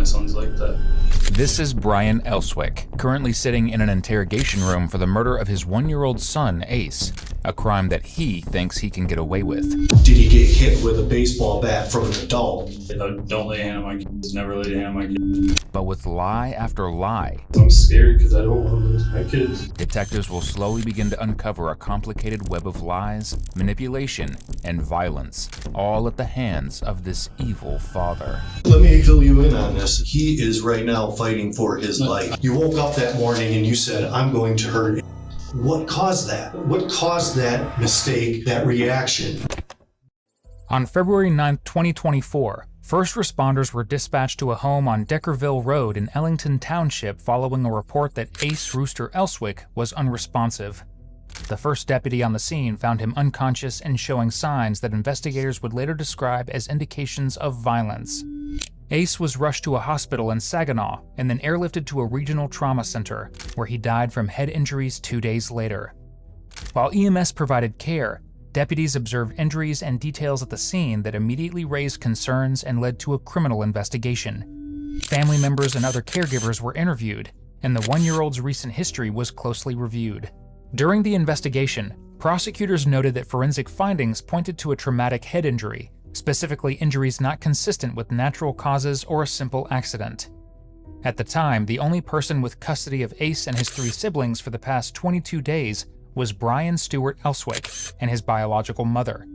son's like that. This is Brian Elswick, currently sitting in an interrogation room for the murder of his 1-year-old son, Ace, a crime that he thinks he can get away with. Did he get hit with a baseball bat from an adult? Don't lay a hand on my kids, never lay a hand on my kids. But with lie after lie, I'm scared because I don't want to lose my kids. detectives will slowly begin to uncover a complicated web of lies, manipulation, and violence, all at the hands of this evil father. Let me fill you in on this. He is right now fighting for his life. You woke up that morning and you said, I'm going to hurt him. What caused that? What caused that mistake, that reaction? On February 9, 2024, first responders were dispatched to a home on Deckerville Road in Ellington Township following a report that Ace Rooster Elswick was unresponsive. The first deputy on the scene found him unconscious and showing signs that investigators would later describe as indications of violence. Ace was rushed to a hospital in Saginaw and then airlifted to a regional trauma center, where he died from head injuries 2 days later. While EMS provided care, deputies observed injuries and details at the scene that immediately raised concerns and led to a criminal investigation. Family members and other caregivers were interviewed, and the 1-year-old's recent history was closely reviewed. During the investigation, prosecutors noted that forensic findings pointed to a traumatic head injury, specifically injuries not consistent with natural causes or a simple accident. At the time, the only person with custody of Ace and his 3 siblings for the past 22 days was Brian Stewart Elswick and his biological mother.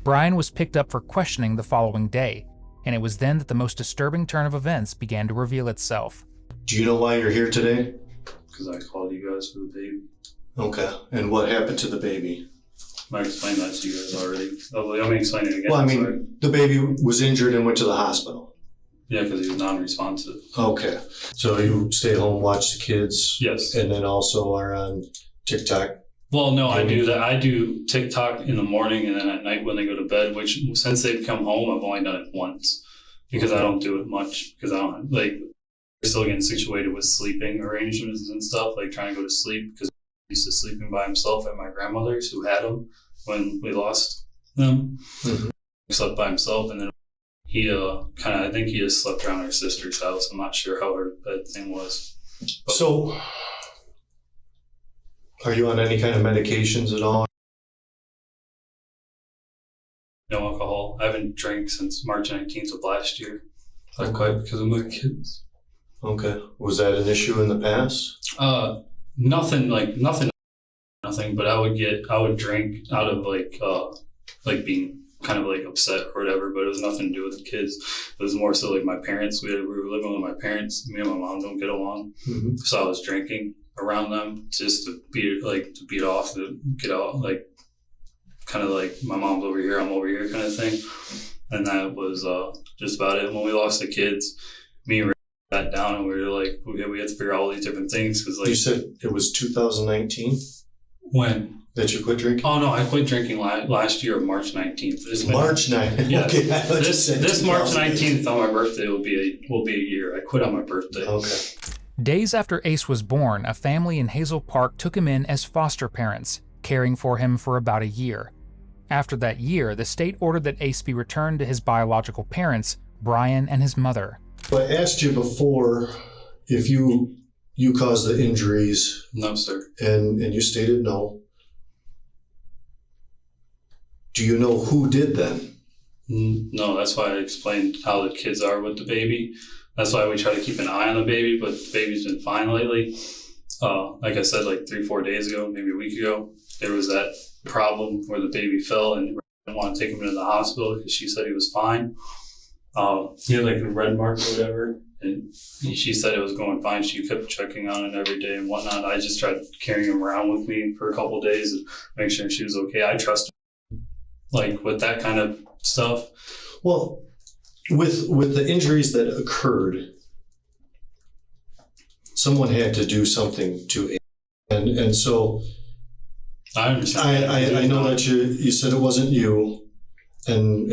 Brian was picked up for questioning the following day, and it was then that the most disturbing turn of events began to reveal itself. Do you know why you're here today? Because I called you guys for the baby. Okay. And what happened to the baby? I explained that to you guys already. Let me explain it again. Well, I mean, sorry. the baby was injured and went to the hospital. Yeah, because he was non-responsive. Okay. So you stay home, watch the kids? Yes. And then also are on TikTok? Well, no, I do that. I do TikTok in the morning and then at night when they go to bed, which since they've come home, I've only done it once because I don't do it much because I don't, like, we're still getting situated with sleeping arrangements and stuff, like trying to go to sleep because he used to sleeping by himself at my grandmother's who had him when we lost them. Mm-hmm. He slept by himself and then he I think he just slept around her sister's house. I'm not sure how her bed thing was. But, so, are you on any kind of medications at all? no alcohol. I haven't drank since March 19th of last year. I quit because of my kids. Okay. Was that an issue in the past? Nothing, but I would drink out of like being kind of like upset or whatever, but it was nothing to do with the kids. It was more so like my parents. We were living with my parents. Me and my mom don't get along. Mm-hmm. So I was drinking around them just to beat off, to get out, like kind of like my mom's over here, I'm over here kind of thing. And that was just about it. When we lost the kids, me and Ray sat down and we were like, we had to figure out all these different things. Cause like, you said it was 2019? When? That you quit drinking? Oh no, I quit drinking last year, March 19th. March 19th. Yeah. Okay. This March 19th on my birthday will be a year. I quit on my birthday. Okay. Days after Ace was born, a family in Hazel Park took him in as foster parents, caring for him for about a year. After that year, the state ordered that Ace be returned to his biological parents, Brian and his mother. I asked you before if you caused the injuries. No, sir. And you stated no. Do you know who did then? No, that's why I explained how the kids are with the baby. That's why we try to keep an eye on the baby, but the baby's been fine lately. Like I said, like 3-4 days ago, maybe a week ago, there was that problem where the baby fell and didn't want to take him into the hospital because she said he was fine. He had like a red mark or whatever, and she said it was going fine. She kept checking on it every day and whatnot. I just tried carrying him around with me for a couple of days and make sure she was okay. I trust her, like with that kind of stuff. Well, with the injuries that occurred, someone had to do something to it. And so I understand. I know that you said it wasn't you, and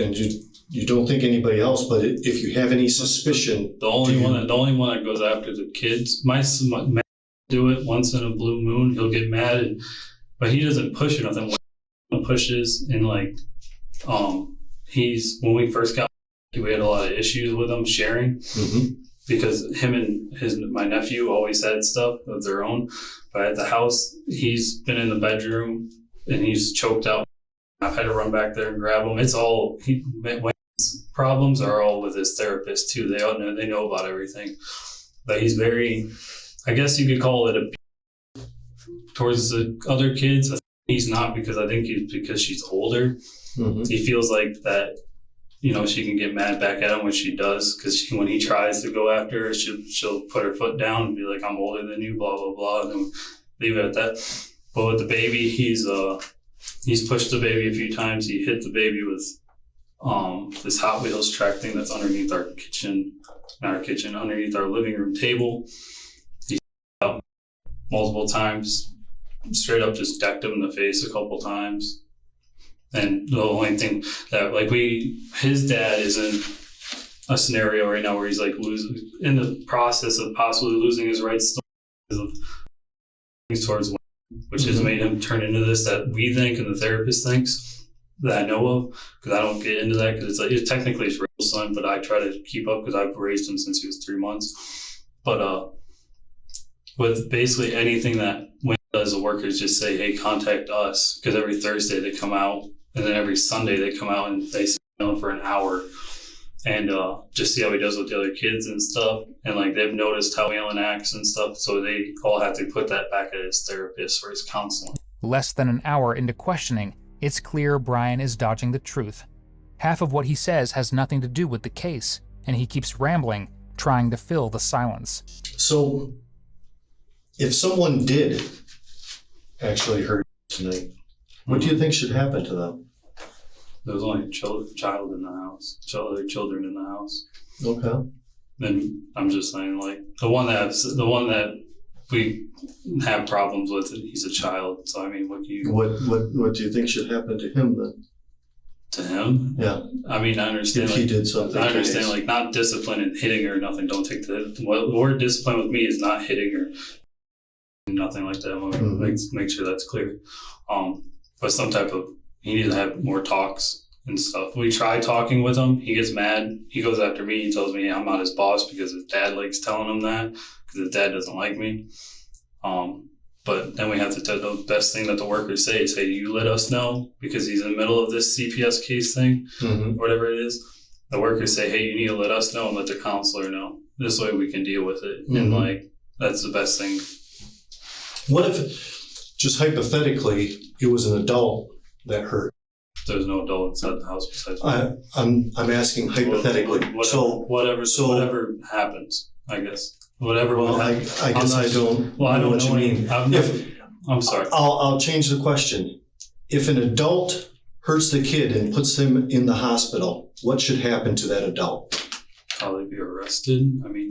you don't think anybody else, but if you have any suspicion, the only one that goes after the kids, my man do it once in a blue moon. He'll get mad, but he doesn't push or nothing. When he pushes and like, when we first got, we had a lot of issues with him sharing. Mm-hmm. because him and my nephew always had stuff of their own. But at the house, he's been in the bedroom and he's choked out. I've had to run back there and grab him. It's all Wayne's problems are all with his therapist too. They know about everything. But he's very, I guess you could call it a towards the other kids. He's not, because I think because she's older. Mm-hmm. He feels like that, she can get mad back at him when she does, because when he tries to go after her, she'll put her foot down and be like, I'm older than you, blah, blah, blah, and then leave it at that. But with the baby, he's pushed the baby a few times. He hit the baby with this Hot Wheels track thing that's underneath our kitchen, underneath our living room table. He's up multiple times, straight up just decked him in the face a couple times. And the only thing that, his dad is in a scenario right now where he's in the process of possibly losing his rights because of things towards women, which has made him turn into this that we think and the therapist thinks that I know of, because I don't get into that, because it's technically his real son, but I try to keep up because I've raised him since he was 3 months. But with basically anything that Wayne does, the workers just say, hey, contact us, because every Thursday they come out. And then every Sunday they come out and they sit down for an hour and just see how he does with the other kids and stuff. And they've noticed how Alan acts and stuff. So they all have to put that back at his therapist or his counseling. Less than an hour into questioning, it's clear Brian is dodging the truth. Half of what he says has nothing to do with the case, and he keeps rambling, trying to fill the silence. So if someone did actually hurt you tonight, what do you think should happen to them? There was only a child in the house, other children in the house. Okay. Then I'm just saying, the one that we have problems with, he's a child. So I mean, what do you think should happen to him then? To him? Yeah. I mean, I understand. If he did something. I understand, not discipline and hitting her or nothing. Don't take the word discipline with me is not hitting her. Nothing like that. Make sure that's clear. But some type of, he needs to have more talks and stuff. We try talking with him. He gets mad. He goes after me. He tells me I'm not his boss because his dad likes telling him that, because his dad doesn't like me. But then we have to tell the best thing that the workers say is, hey, you let us know, because he's in the middle of this CPS case thing, whatever it is. The workers say, hey, you need to let us know and let the counselor know. This way we can deal with it. And that's the best thing. What if, just hypothetically, it was an adult that hurt? There's no adult inside the house besides me. I'm asking hypothetically. Whatever happens, I guess. Whatever. Well, I guess I don't know what you mean. I'm sorry. I'll change the question. If an adult hurts the kid and puts them in the hospital, what should happen to that adult? Probably be arrested. I mean,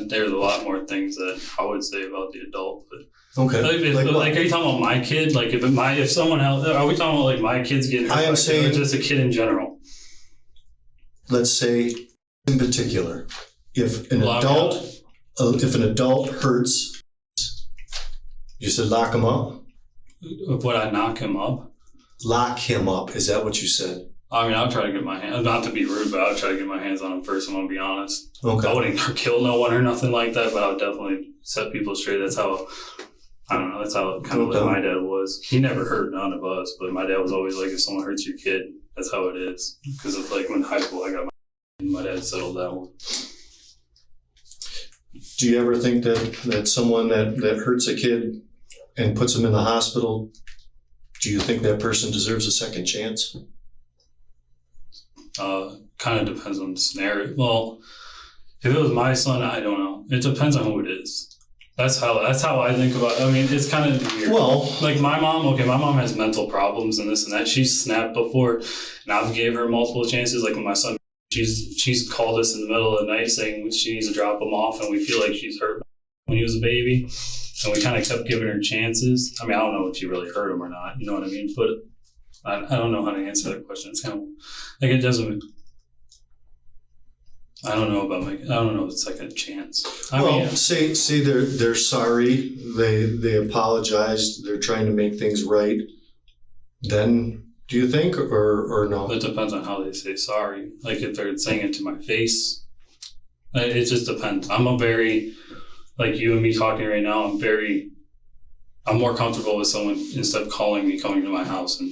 there's a lot more things that I would say about the adult, but. Okay. Are you talking about my kid? If someone else, are we talking about my kids getting hurt? I am saying, or just a kid in general. Let's say, in particular, if an adult hurts, you said lock him up. Would I knock him up? Lock him up. Is that what you said? I mean, I'll try to get my hands, not to be rude, but I'll try to get my hands on him first. I'm gonna be honest. Okay. I wouldn't kill no one or nothing like that, but I would definitely set people straight. That's how. I don't know. That's how kind of like my dad was. He never hurt none of us, but my dad was always like, if someone hurts your kid, that's how it is. Because of when high school, I got my dad settled that one. Do you ever think that someone that hurts a kid and puts him in the hospital, do you think that person deserves a second chance? Kind of depends on the scenario. Well, if it was my son, I don't know. It depends on who it is. That's how I think about it. I mean, it's kind of weird. Well, my mom has mental problems and this and that. She's snapped before, and I've gave her multiple chances. Like with my son, she's called us in the middle of the night saying she needs to drop him off, and we feel like she's hurt when he was a baby, and we kind of kept giving her chances. I mean, I don't know if she really hurt him or not. You know what I mean? But I don't know how to answer that question. It's kind of it doesn't. I don't know if it's like a chance. Say they're sorry. They apologized. They're trying to make things right. Then do you think or no? It depends on how they say sorry. Like if they're saying it to my face, It just depends. I'm a very, like you and me talking right now, I'm more comfortable with someone instead of calling me, coming to my house and,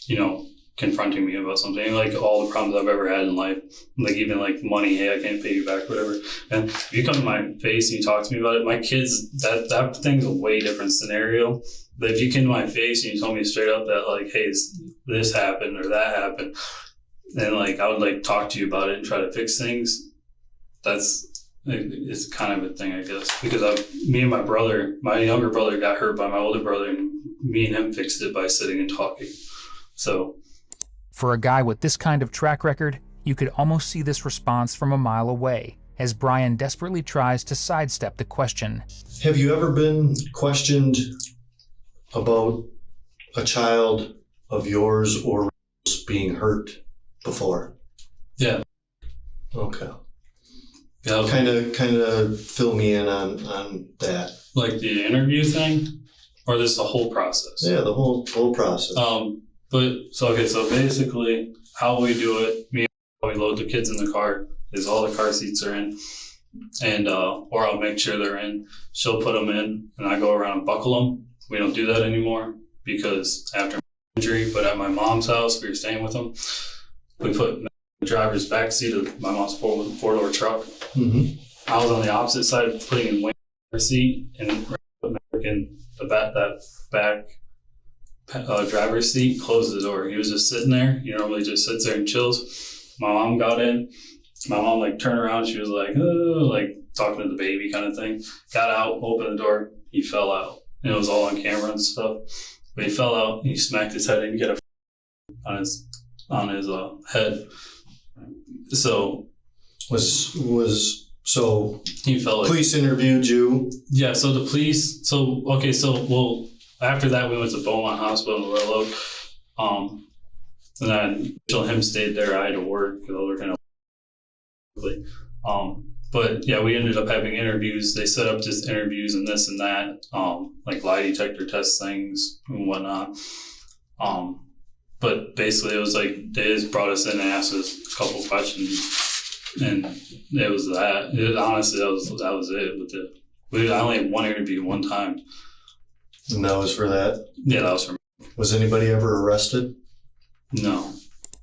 you know, confronting me about something. Like all the problems I've ever had in life, like even like money, hey, I can't pay you back, whatever. And if you come to my face and you talk to me about it, my kids, that thing's a way different scenario. But if you came to my face and you told me straight up that like, hey, this happened or that happened, and like I would like talk to you about it and try to fix things, it's kind of a thing, I guess, because me and my younger brother got hurt by my older brother, and me and him fixed it by sitting and talking. So for a guy with this kind of track record, you could almost see this response from a mile away as Brian desperately tries to sidestep the question. Have you ever been questioned about a child of yours or being hurt before? Yeah. Okay. Yeah. Kind of fill me in on that. Like the interview thing, or this the whole process? Yeah, the whole process. So basically how we do it, we load the kids in the car, is all the car seats are in, and or I'll make sure they're in. She'll put them in, and I go around and buckle them. We don't do that anymore because after my injury, but at my mom's house, we were staying with them. We put the driver's back seat of my mom's four-door truck. Mm-hmm. I was on the opposite side, putting in Wayne's seat and in that back driver's seat, closed the door. He was just sitting there. He normally just sits there and chills. My mom got in. My mom like turned around. She was like, oh, like talking to the baby kind of thing. Got out, opened the door. He fell out. And it was all on camera and stuff. But he fell out. He smacked his head and got on his head. So he fell. Police interviewed you. Yeah. So the police. After that, we went to Beaumont Hospital in the railroad. And then until him stayed there, I had to work because I was working quickly. But yeah, we ended up having interviews. They set up just interviews and this and that, like lie detector test things and whatnot. But basically, it was like they just brought us in and asked us a couple questions, and it was that. Honestly, that was it. I only had one interview one time. And that was for that? Yeah, that was for me. Was anybody ever arrested? No.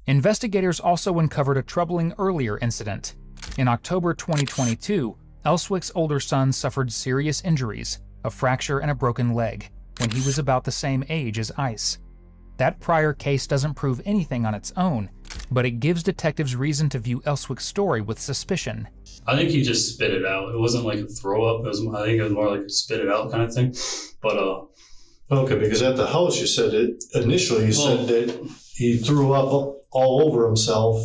Investigators also uncovered a troubling earlier incident. In October 2022, Elswick's older son suffered serious injuries, a fracture and a broken leg, when he was about the same age as Ice. That prior case doesn't prove anything on its own, but it gives detectives reason to view Elswick's story with suspicion. I think he just spit it out. It wasn't like a throw up. I think it was more like a spit it out kind of thing. But okay, because at the house you said it initially. You said that he threw up all over himself.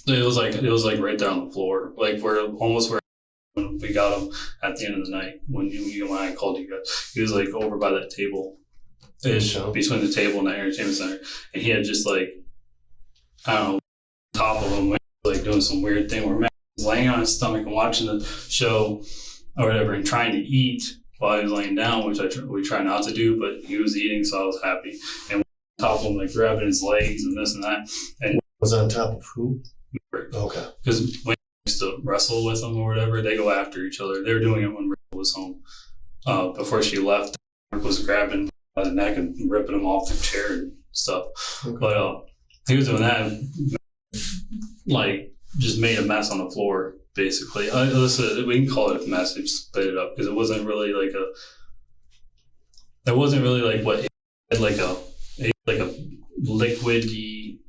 It was like right there on the floor, like where we got him at the end of the night when I called you guys. He was like over by that table, between the table and the entertainment center, and he had just like, I don't know, top of him, like doing some weird thing where Matt was laying on his stomach and watching the show or whatever and trying to eat while he was laying down, which we try not to do, but he was eating, so I was happy. And on top of him, like grabbing his legs and this and that. And was on top of who? Okay. Because when he used to wrestle with them or whatever, they go after each other. They were doing it when Rachel was home. Before she left, Mark was grabbing by the neck and ripping him off the chair and stuff. Okay. But he was doing that and, like, just made a mess on the floor, basically. Listen, we can call it a mess. He just spit it up because it wasn't really like a liquidy,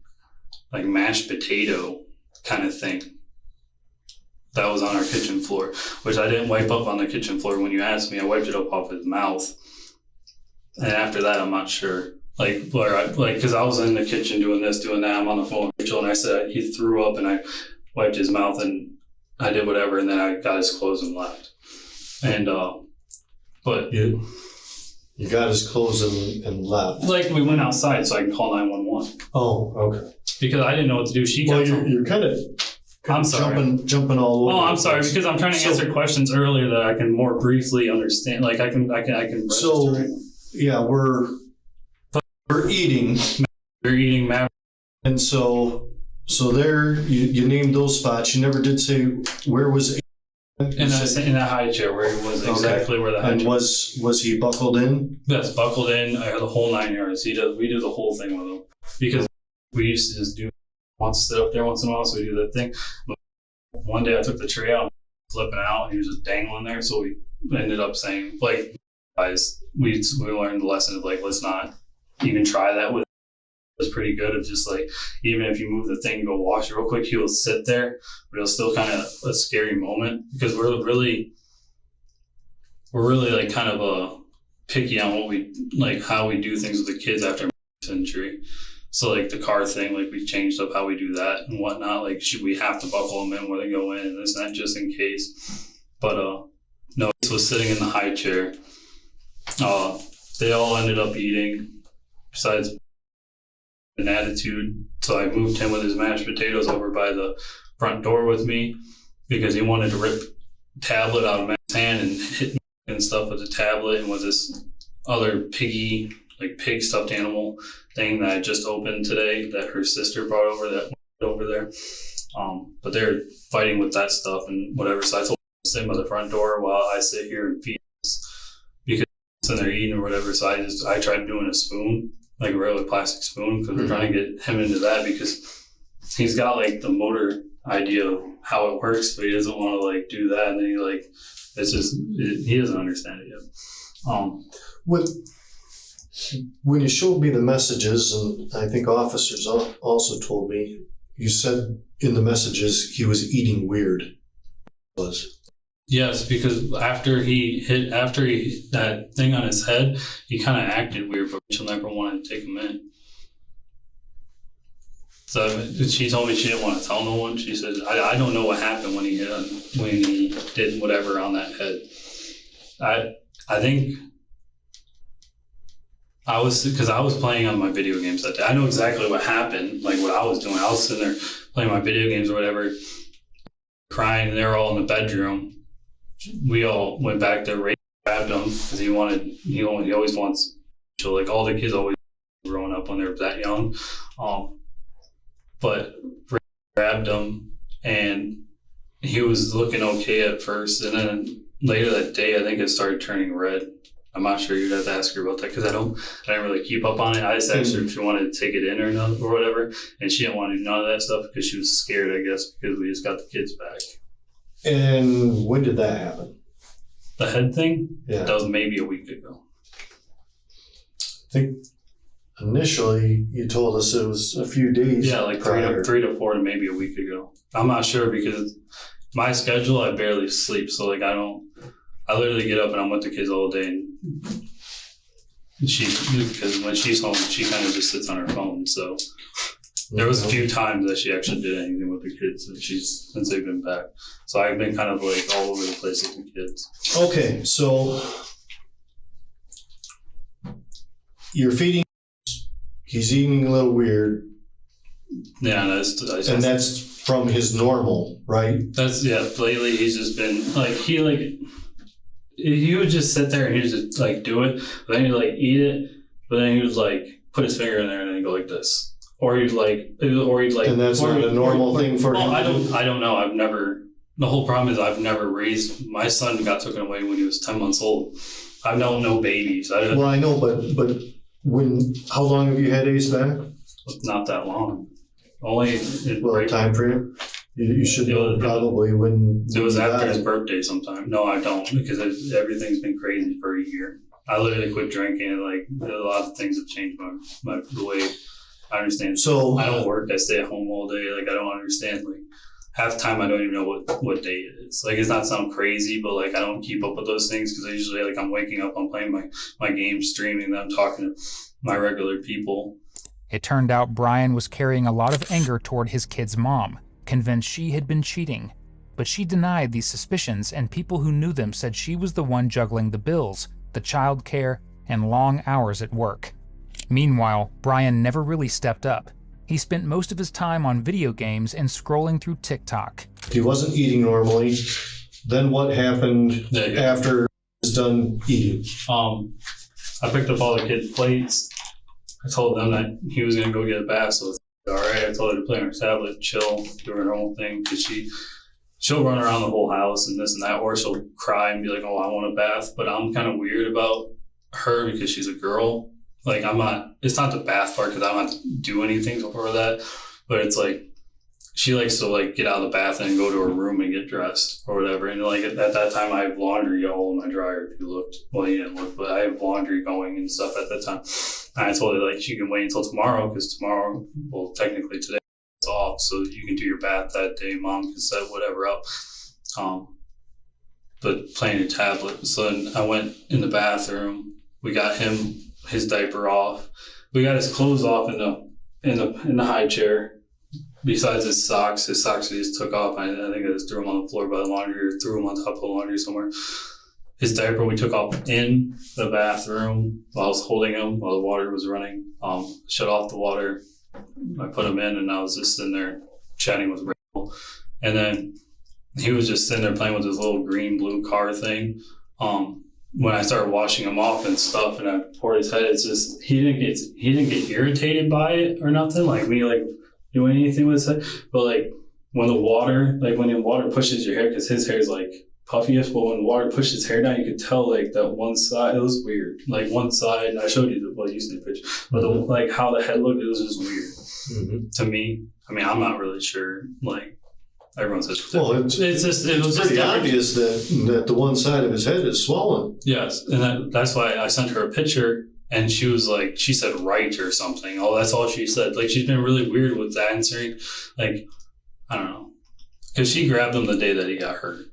like mashed potato kind of thing that was on our kitchen floor, which I didn't wipe up on the kitchen floor when you asked me. I wiped it up off his mouth, and after that, I'm not sure. Because I was in the kitchen doing this, doing that. I'm on the phone with Rachel, and I said he threw up, and I wiped his mouth, and I did whatever, and then I got his clothes and left. And but you got his clothes and left. Like we went outside so I can call 911. Oh, okay. Because I didn't know what to do. You're kind of I'm sorry. Jumping all over. Oh, I'm sorry, because I'm trying to answer questions earlier that I can more briefly understand. Like I can. So yeah, we're eating. We're eating. And so So there, you named those spots. You never did say where was. In that high chair where he was exactly where the high and chair was he buckled in? Yes, buckled in. I had the whole 9 yards. We do the whole thing with him because we used to just do wants to sit up there once in a while, so we do that thing. But one day I took the tray out, flipping out, and he was just dangling there. So we ended up saying, like, guys, we learned the lesson of like, let's not even try that with. It was pretty good of just like, even if you move the thing, go wash it real quick, he will sit there, but it'll still kind of a scary moment because we're really like kind of picky on what we like, how we do things with the kids after injury. So like the car thing, like we changed up how we do that and whatnot. Like, should we have to buckle them in where they go in and this and that just in case? But no, this was sitting in the high chair. They all ended up eating besides an attitude, so I moved him with his mashed potatoes over by the front door with me because he wanted to rip the tablet out of Matt's hand and hit me and stuff with the tablet and with this other pig stuffed animal thing that I just opened today that her sister brought over there. But they're fighting with that stuff and whatever, so I told him to sit by the front door while I sit here and feed because they're eating or whatever. So I tried doing a spoon, like a regular plastic spoon, because we're trying to get him into that because he's got like the motor idea of how it works, but he doesn't want to like do that. And then he doesn't understand it yet. When you showed me the messages, and I think officers also told me, you said in the messages he was eating weird. Yes, because after he hit that thing on his head, he kind of acted weird, but she'll never want to take him in. So she told me she didn't want to tell no one. She said, I don't know what happened when he did whatever on that head. I think because I was playing on my video games that day. I know exactly what happened, like what I was doing. I was sitting there playing my video games or whatever, crying, and they were all in the bedroom. We all went back there, Ray grabbed him because he always wants to, like all the kids always growing up when they're that young. But Ray grabbed him and he was looking okay at first, and then later that day I think it started turning red. I'm not sure, you'd have to ask her about that because I didn't really keep up on it. I just asked her if she wanted to take it in or whatever, and she didn't want to do none of that stuff because she was scared, I guess, because we just got the kids back. And when did that happen? The head thing? Yeah. That was maybe a week ago. I think initially you told us it was a few days. Yeah, like three to four to maybe a week ago. I'm not sure because my schedule, I barely sleep. So like I literally get up and I'm with the kids all day, and because when she's home, she kind of just sits on her phone. So there was a few times that she actually did anything with the kids since they've been back. So I've been kind of like all over the place with the kids. Okay, so you're feeding. He's eating a little weird. Yeah, that's from his normal, right? Lately he's just been like he would just sit there and he would just like do it, but then he'd like eat it, but then he would like put his finger in there and then he'd go like this, or he'd like. And that's not a normal thing for him. I don't know. The whole problem is I've never raised. My son got taken away when he was 10 months old. I don't know babies. Well, I know, but how long have you had Ace back? Not that long. Only time frame. You should know probably when it was after his birthday sometime. No, I don't, because everything's been crazy for a year. I literally quit drinking, and like a lot of things have changed the way I understand. So I don't work. I stay at home all day. Like I don't understand. Like half the time I don't even know what day it is. Like it's not sound crazy, but like I don't keep up with those things because I usually like I'm waking up, I'm playing my game, streaming, then I'm talking to my regular people. It turned out Brian was carrying a lot of anger toward his kid's mom, convinced she had been cheating. But she denied these suspicions, and people who knew them said she was the one juggling the bills, the child care, and long hours at work. Meanwhile, Brian never really stepped up. He spent most of his time on video games and scrolling through TikTok. He wasn't eating normally. Then what happened after he was done eating? I picked up all the kids' plates. I told them that he was going to go get a bath, so it's all right. I told her to play on her tablet, chill, do her normal thing, because she'll run around the whole house and this and that, or she'll cry and be like, oh, I want a bath. But I'm kind of weird about her because she's a girl. Like, it's not the bath part because I don't have to do anything for that, but it's like, she likes to like get out of the bath and go to her room and get dressed or whatever. And like at that time, I have laundry all in my dryer. If you looked, well, you didn't look, but I have laundry going and stuff at that time. And I told her like she can wait until tomorrow because tomorrow, well, technically today it's off, so you can do your bath that day. Mom can set whatever up, but playing your tablet. So then I went in the bathroom. We got his diaper off. We got his clothes off in the high chair. Besides his socks he just took off. I think I just threw him on the floor by the laundry or threw him on top of the laundry somewhere. His diaper we took off in the bathroom while I was holding him while the water was running. Shut off the water. I put him in and I was just sitting there chatting with Rachel. And then he was just sitting there playing with his little green-blue car thing. When I started washing him off and stuff and I poured his head, it's just, he didn't get irritated by it or nothing. Like me, like, doing anything with his head, but like when the water pushes your hair, because his hair is like puffiest, but when the water pushed his hair down, you could tell like that one side, it was weird. Like one side, I showed you you see the picture, but like how the head looked, it was just weird to me. I mean, I'm not really sure. Like everyone says, well, it was pretty obvious that the one side of his head is swollen. Yes, and that's why I sent her a picture. And she was like, she said right or something. Oh, that's all she said. Like, she's been really weird with answering. Like, I don't know. Because she grabbed him the day that he got hurt.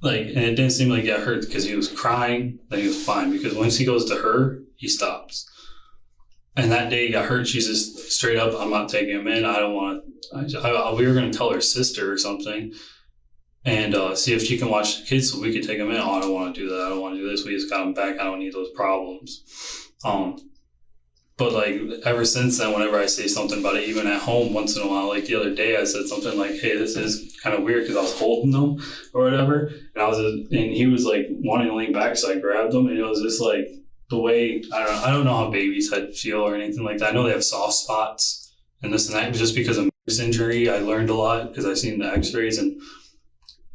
Like, and it didn't seem like he got hurt because he was crying. Then he was fine. Because once he goes to her, he stops. And that day he got hurt, she's just straight up, I'm not taking him in. I don't want to. We were going to tell her sister or something. And see if she can watch the kids so we could take him in. Oh, I don't want to do that. I don't want to do this. We just got him back. I don't need those problems. But like ever since then, whenever I say something about it, even at home once in a while, like the other day I said something like, hey, this is kind of weird because I was holding them or whatever. And he was like wanting to lean back. So I grabbed him and it was just like the way, I don't know how babies head feel or anything like that. I know they have soft spots and this and that. Just because of this injury, I learned a lot because I seen the x-rays and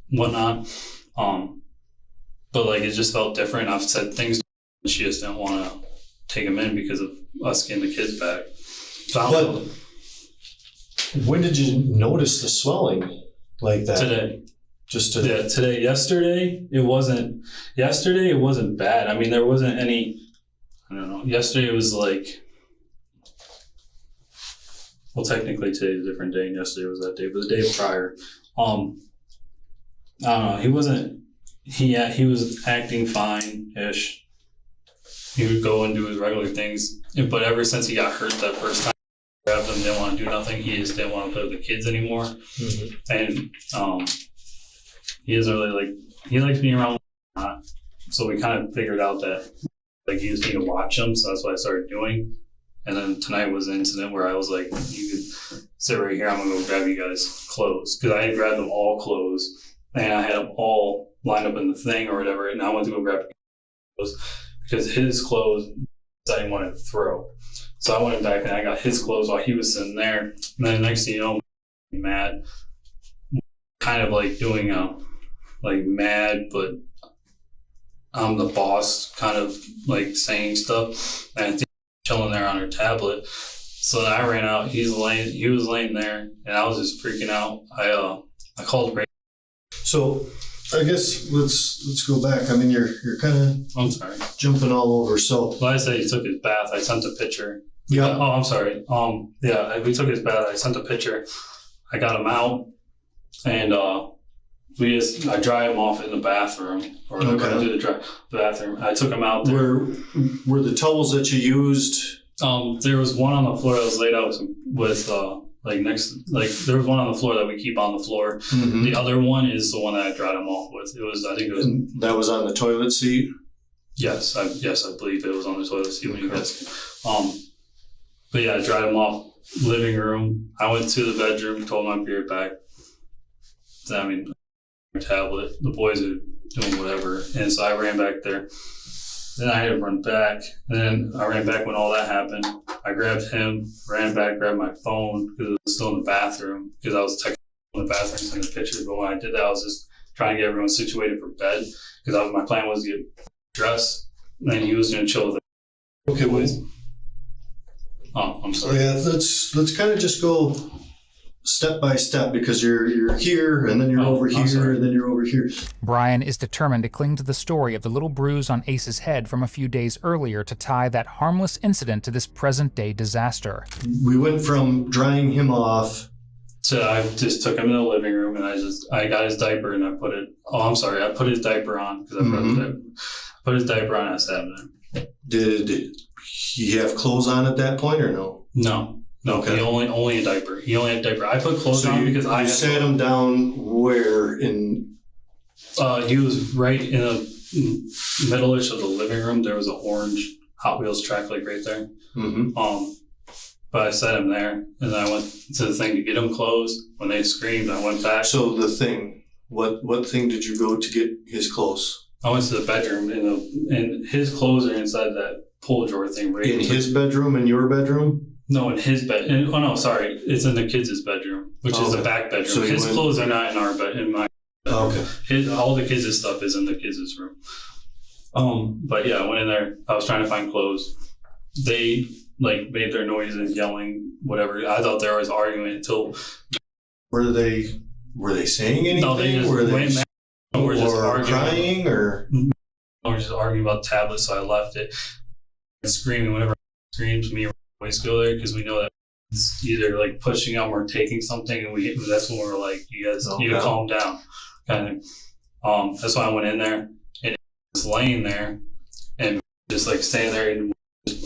whatnot. But like it just felt different. I've said things and she just didn't want to take him in because of us getting the kids back. But when did you notice the swelling like that? Today. Just today? Yeah, today. Yesterday it wasn't bad. I mean, there wasn't any, I don't know. Yesterday it was like, well, technically today's a different day and yesterday was that day, but the day prior, I don't know. He was acting fine-ish. He would go and do his regular things. But ever since he got hurt that first time, I grabbed him, didn't want to do nothing. He just didn't want to play with the kids anymore. Mm-hmm. And he doesn't really he likes being around. So we kind of figured out that like he just need to watch him. So that's what I started doing. And then tonight was an incident where I was like, you could sit right here. I'm going to go grab you guys' clothes. Because I had grabbed them all clothes. And I had them all lined up in the thing or whatever. And I went to go grab clothes because his clothes I didn't want to throw. So I went back and I got his clothes while he was sitting there. And then next thing you know, I'm mad. Kind of like doing mad, but I'm the boss, kind of like saying stuff. And I think chilling there on her tablet. So then I ran out. He was laying there, and I was just freaking out. I called Ray. So I guess let's go back. I mean, you're kind of jumping all over. So well, I said he took his bath. I sent a picture. Yeah. Oh, I'm sorry. Yeah, we took his bath. I sent a picture. I got him out, and I dry him off in the bathroom, or do the bathroom. I took him out there. Were the towels that you used? There was one on the floor that was laid out with there was one on the floor that we keep on the floor. Mm-hmm. The other one is the one that I dried him off with. And that was on the toilet seat? Yes, I believe it was on the toilet seat when you guys. But yeah, I dried him off living room. I went to the bedroom, told him I'd be right back. I mean, tablet. The boys are doing whatever, and so I ran back there. Then I had to run back. And then I ran back when all that happened. I grabbed him, ran back, grabbed my phone because it was still in the bathroom because I was texting in the bathroom, sending pictures. But when I did that, I was just trying to get everyone situated for bed because my plan was to get dressed. And then he was going to chill with it. Okay, well, oh, I'm sorry. Yeah, let's kind of just go step by step because you're here and then you're over here and then you're over here. Brian is determined to cling to the story of the little bruise on Ace's head from a few days earlier to tie that harmless incident to this present-day disaster. We went from drying him off. So I just took him in the living room and I got his diaper and I put his diaper on because I put his diaper on and I sat him there. Did he have clothes on at that point or no? No. Okay. He only a diaper. He only had a diaper. I put clothes So on because I sat him down where in? He was right in the middle-ish of the living room. There was an orange Hot Wheels track like right there. Mm-hmm. But I set him there, and then I went to the thing to get him clothes. When they screamed, I went back. So the thing, what thing did you go to get his clothes? I went to the bedroom, and his clothes are inside that pull drawer thing. Right in his bedroom, in your bedroom? No, in his bed. Oh no, sorry, it's in the kids' bedroom, which is the back bedroom. So his clothes are not in our bed. In my bedroom. Okay. All the kids' stuff is in the kids' room. But yeah, I went in there. I was trying to find clothes. They made their noises, yelling, whatever. I thought they were always arguing until. Were they saying anything? No, they just were just arguing, crying or. Or just arguing about tablets, so I left it. Screaming whenever I screamed, me always go there because we know that it's either like pushing them or taking something, and that's when we're like, you guys need to calm down, kind of. That's why I went in there and was laying there and just like standing there and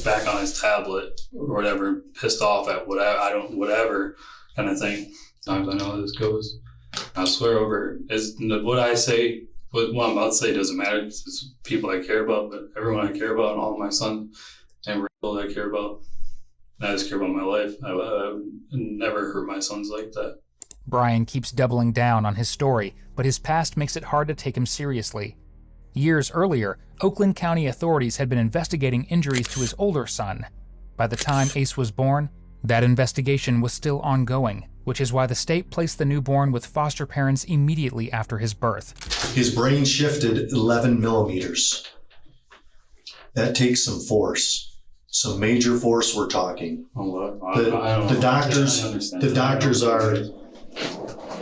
back on his tablet or whatever, pissed off at whatever kind of thing. Sometimes I know how this goes. I swear over what I say. What I'm about to say doesn't matter because it's people I care about, but everyone I care about and all my sons and people I care about, I just care about my life. I would never hurt my sons like that. Brian keeps doubling down on his story, but his past makes it hard to take him seriously. Years earlier, Oakland County authorities had been investigating injuries to his older son. By the time Ace was born, that investigation was still ongoing, which is why the state placed the newborn with foster parents immediately after his birth. His brain shifted 11 millimeters. That takes some force, some major force we're talking. The doctors are,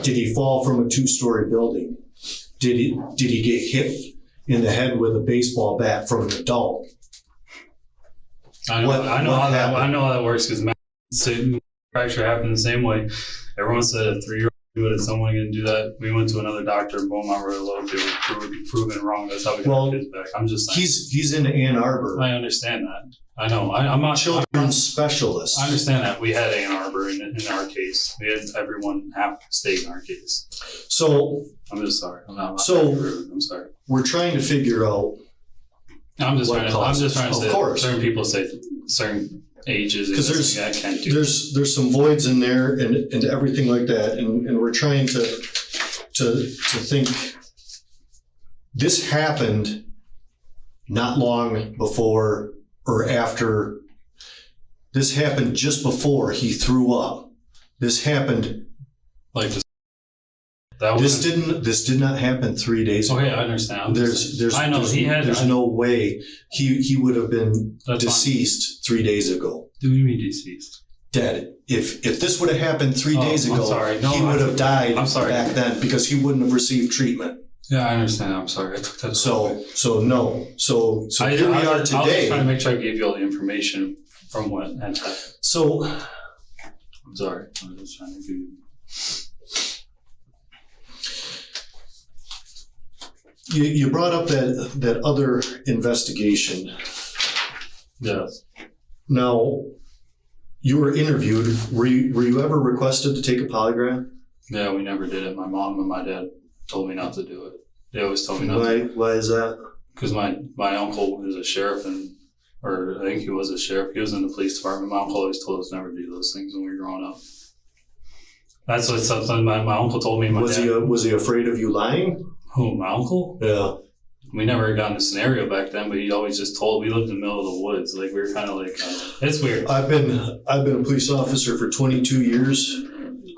did he fall from a 2-story building? Did he get hit in the head with a baseball bat from an adult? I know how that works because fracture happened the same way. Everyone said a 3-year-old do it. Is someone going to do that? We went to another doctor in Beaumont Road. They were proven wrong. That's how we got kids back. I'm just saying. He's in Ann Arbor. I understand that. I know. I'm not children's specialist. I understand that. We had Ann Arbor in our case. We had everyone have stayed in our case. So I'm just sorry. I'm sorry. We're trying to figure out. I'm just trying to say. Of course. Certain people say certain ages because I can't do. There's some voids in there and everything like that, and we're trying to think. This happened not long before or after. This happened just before he threw up. This happened like this. This did not happen 3 days ago. Okay, I understand. There's no way he would have been deceased 3 days ago. Do you mean deceased? Dead. If this would have happened 3 days ago, he would have died back then because he wouldn't have received treatment. Yeah, I understand. I'm sorry. I took that. So here we are today. I was just trying to make sure I gave you all the information from what had happened. So I'm sorry. I was just trying to give you. You brought up that other investigation. Yes. Now, you were interviewed. Were you ever requested to take a polygraph? Yeah, we never did it. My mom and my dad told me not to do it. They always told me not to. Why is that? Because my uncle is a sheriff, or I think he was a sheriff. He was in the police department. My uncle always told us never to do those things when we were growing up. That's what something my uncle told me. Was he afraid of you lying? Who, my uncle? Yeah. We never got in a scenario back then, but he always just told. We lived in the middle of the woods, like we were kind of like it's weird. I've been a police officer for 22 years.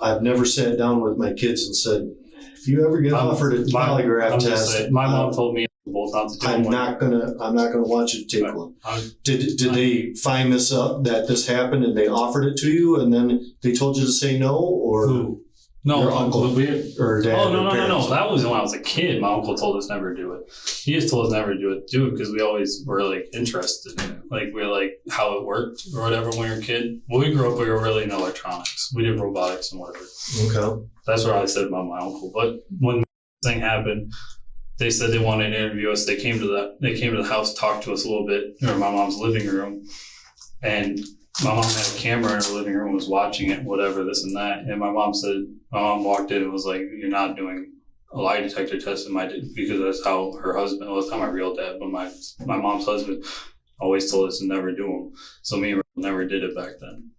I've never sat down with my kids and said, if you ever get offered a polygraph test, saying, my mom told me both not to do I'm not gonna want you to take one. Did they find this up that this happened and they offered it to you and then they told you to say no, or who? No, your uncle or dad? Oh no! That was when I was a kid. My uncle told us never to do it. He just told us never to do it because we always were like interested in it. Like we were like how it worked or whatever when we were a kid. When we grew up, we were really in electronics. We did robotics and whatever. Okay. That's what I said about my uncle. But when the thing happened, they said they wanted to interview us. They came to the house, talked to us a little bit, or my mom's living room, and my mom had a camera in her living room, was watching it, whatever, this and that. And my mom walked in and was like, "You're not doing a lie detector test," because that's how her husband, well, it's not my real dad, but my mom's husband always told us to never do them. So me and Rachel never did it back then.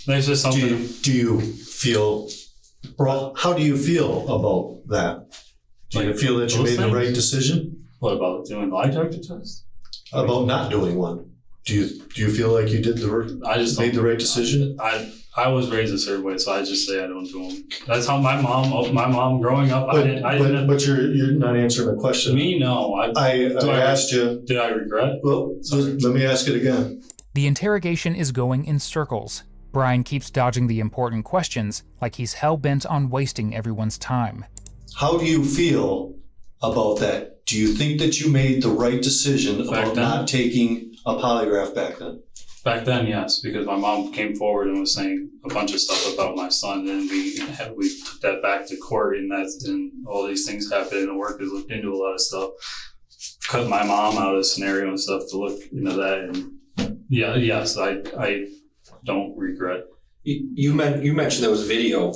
There's just something. Do you feel? Well, how do you feel about that? Do you feel that you made the right decision? What about doing the lie detector test? About not doing one. Do you feel like you did made the right decision? I was raised a certain way, so I just say I don't do them. That's how my mom growing up. But you're not answering my question. Me, no. I asked you. Did I regret? Well, let me ask it again. The interrogation is going in circles. Brian keeps dodging the important questions like he's hell-bent on wasting everyone's time. How do you feel about that? Do you think that you made the right decision about not taking a polygraph back then? Back then, yes, because my mom came forward and was saying a bunch of stuff about my son, and we took that back to court, and all these things happened, and the workers looked into a lot of stuff. Cut my mom out of the scenario and stuff to look into that, and yes, I don't regret. You mentioned there was video.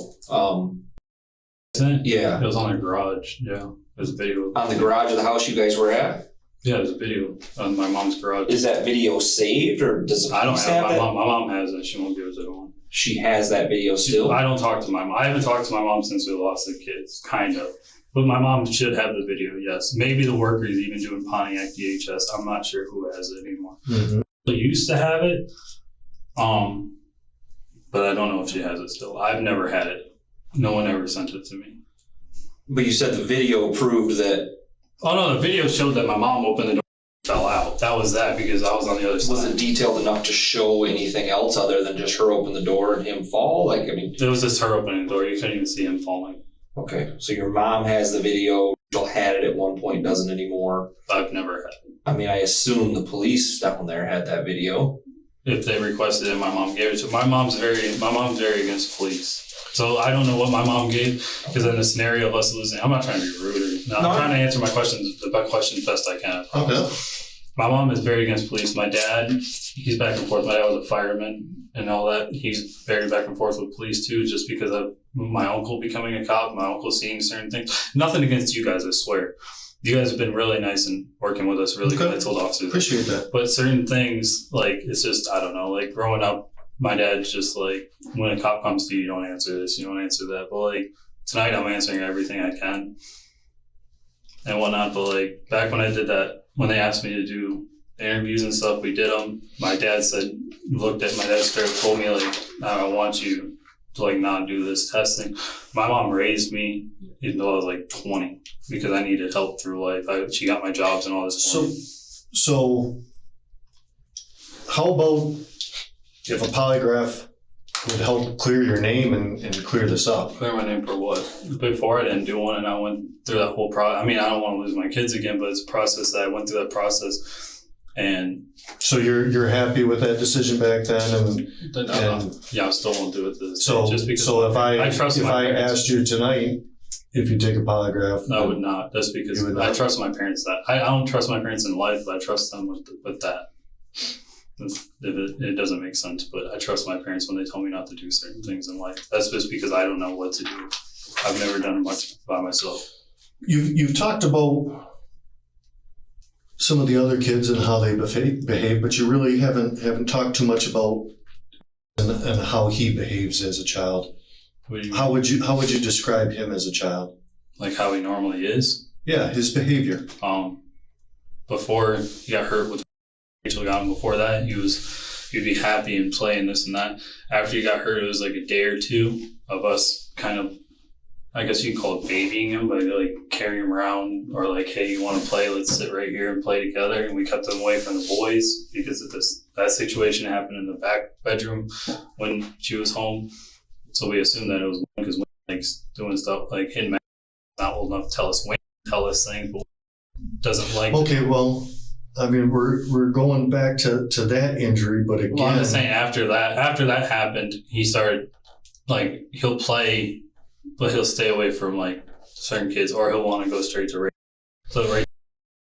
Yeah, it was on the garage. Yeah, it was a video on the garage of the house you guys were at. Yeah, there's a video on my mom's garage. Is that video saved, or does I don't have it? My mom has it. She won't give us it on. She has that video still? I don't talk to my mom. I haven't talked to my mom since we lost the kids, kind of. But my mom should have the video, yes. Maybe the workers even doing Pontiac DHS. I'm not sure who has it anymore. Mm-hmm. They used to have it, but I don't know if she has it still. I've never had it. No one ever sent it to me. But you said the video proved that. Oh no, the video showed that my mom opened the door and fell out. That was that because I was on the other side. Was it detailed enough to show anything else other than just her open the door and him fall? It was just her opening the door. You couldn't even see him falling. Okay, so your mom has the video. Rachel had it at one point, doesn't anymore. I've never had it. I mean, I assume the police down there had that video. If they requested it, my mom gave it to. My mom's very against police. So I don't know what my mom gave, because in the scenario of us losing, I'm not trying to be rude. I'm trying to answer my questions best I can. Okay. My mom is very against police. My dad, he's back and forth. My dad was a fireman and all that. He's very back and forth with police too, just because of my uncle becoming a cop, my uncle seeing certain things. Nothing against you guys, I swear. You guys have been really nice and working with us, really good. I told officers. Appreciate that. But certain things, it's just, I don't know, growing up, my dad's just when a cop comes to you, you don't answer this, you don't answer that. But tonight I'm answering everything I can and whatnot. But back when I did that, when they asked me to do interviews and stuff, we did them. My dad straight told me I want you to not do this testing. My mom raised me even though I was 20 because I needed help through life. She got my jobs and all this. So how about if a polygraph would help clear your name and clear this up? Clear my name for what? Before I didn't do one, and I went through that whole process. I mean, I don't want to lose my kids again, but it's a process that I went through that process. And so you're happy with that decision back then? Yeah, I still won't do it. Just because if I asked you tonight if you take a polygraph, no, I would not. That's because I trust my parents. I don't trust my parents in life, but I trust them with that. It doesn't make sense, but I trust my parents when they tell me not to do certain things in life. That's just because I don't know what to do. I've never done much by myself. You've talked about some of the other kids and how they behave, but you really haven't talked too much about and how he behaves as a child. How would you describe him as a child? Like how he normally is? Yeah, his behavior. Before he got hurt with Rachel got him, before that, he'd be happy and playing this and that. After he got hurt, it was like a day or two of us kind of, I guess you can call it babying him, but like carrying him around or like, hey, you want to play? Let's sit right here and play together. And we kept him away from the boys because of that situation happened in the back bedroom when she was home. So we assumed that it was because Wayne likes doing stuff like hidden. Not old enough to tell us Wayne tell us things, but doesn't like. Okay, well, I mean, we're going back to that injury, but again, well, I'm just saying after that happened, he started like he'll play, but he'll stay away from like certain kids, or he'll want to go straight to Ray. So Ray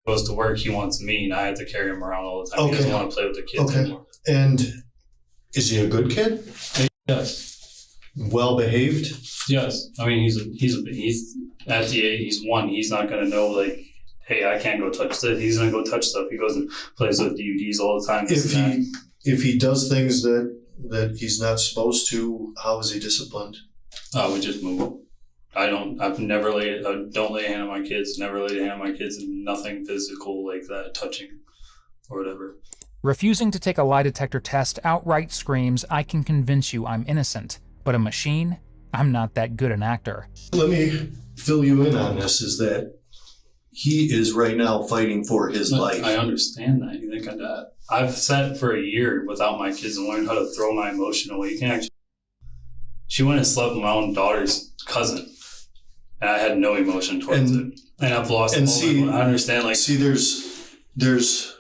goes to work, he wants me, and I have to carry him around all the time. Okay. He doesn't want to play with the kids anymore. And is he a good kid? Yes. Well behaved? Yes. I mean, he's at the age he's 1. He's not going to know like, hey, I can't go touch this. He's going to go touch stuff. He goes and plays with DVDs all the time. If he does things that he's not supposed to, how is he disciplined? We just move him. I don't lay a hand on my kids. Never laid a hand on my kids, and nothing physical like that, touching or whatever. Refusing to take a lie detector test outright screams, I can convince you I'm innocent. But a machine? I'm not that good an actor. Let me fill you in on this, is that he is right now fighting for his life. I understand that. You think of that. I've sat for a year without my kids and learned how to throw my emotion away. You can actually. She went and slept with my own daughter's cousin, and I had no emotion towards it. And I've lost. And see, I understand. Like, see, there's.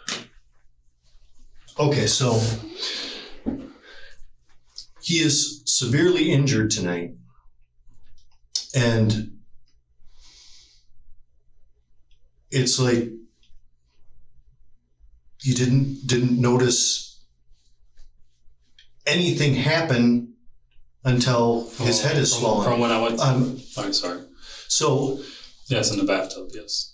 Okay, so he is severely injured tonight, and it's like you didn't notice anything happen until his head is swollen. From when I went. I'm sorry. So. Yes, in the bathtub. Yes.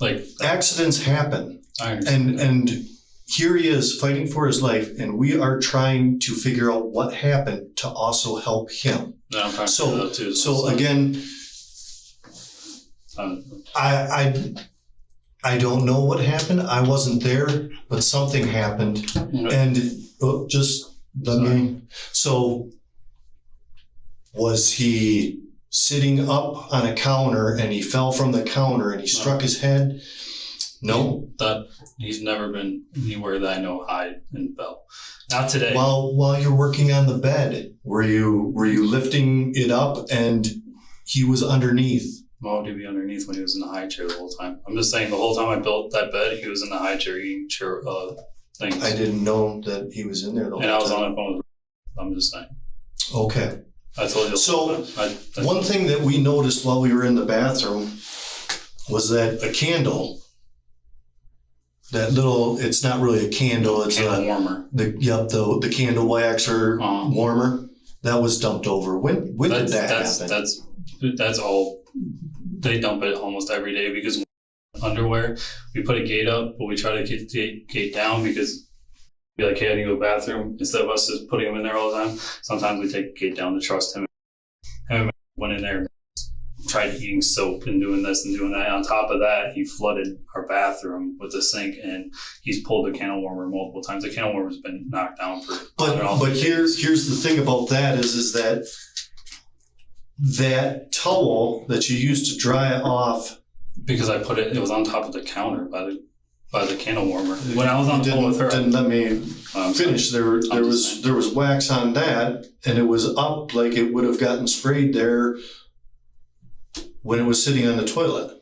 Like accidents happen. I understand. And here he is fighting for his life, and we are trying to figure out what happened to also help him. No, I'm trying to figure that out too. So again, I don't know what happened. I wasn't there, but something happened. Okay. And just let me. So was he sitting up on a counter and he fell from the counter and he struck his head? No. That he's never been anywhere that I know high and fell. Not today. While you're working on the bed, were you lifting it up and he was underneath? Why would he be underneath when he was in the high chair the whole time? I'm just saying the whole time I built that bed, he was in the high chair eating chair things. I didn't know that he was in there the whole time. And I was on the phone with I'm just saying. Okay. I told you. So one thing that we noticed while we were in the bathroom was that a candle, that little, it's not really a candle, it's candle warmer. The candle wax or warmer, that was dumped over. When did that happen? That's all. They dump it almost every day because underwear, we put a gate up, but we try to get the gate down because be like, hey, I need to go to the bathroom. Instead of us just putting him in there all the time, sometimes we take the gate down to trust him. And went in there and tried eating soap and doing this and doing that. On top of that, he flooded our bathroom with the sink, and he's pulled the candle warmer multiple times. The candle warmer's been knocked down for. But here's the thing about that is that towel that you used to dry off. Because I put it was on top of the counter by the candle warmer. When I was on the phone with her, didn't let me finish. There was wax on that, and it was up like it would have gotten sprayed there when it was sitting on the toilet.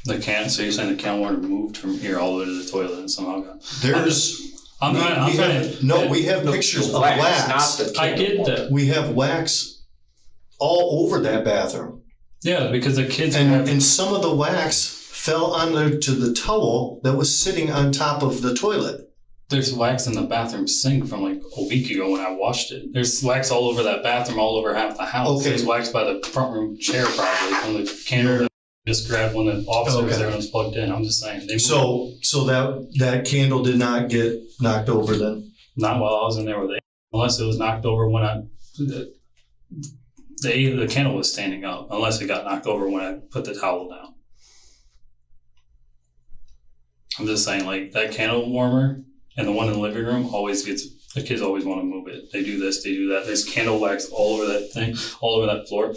So you're saying the candle warmer moved from here all the way to the toilet and somehow got. We have pictures of wax. I get that. We have wax all over that bathroom. Yeah, because the kids and some of the wax fell onto the towel that was sitting on top of the toilet. There's wax in the bathroom sink from like a week ago when I washed it. There's wax all over that bathroom, all over half the house. Okay. There's wax by the front room chair probably from the candle. Just grabbed when the officer was there and was plugged in. I'm just saying. So that candle did not get knocked over then? Not while I was in there with it. Unless it was knocked over when The candle was standing up, unless it got knocked over when I put the towel down. I'm just saying, like, that candle warmer and the one in the living room the kids always want to move it. They do this, they do that. There's candle wax all over that thing, all over that floor.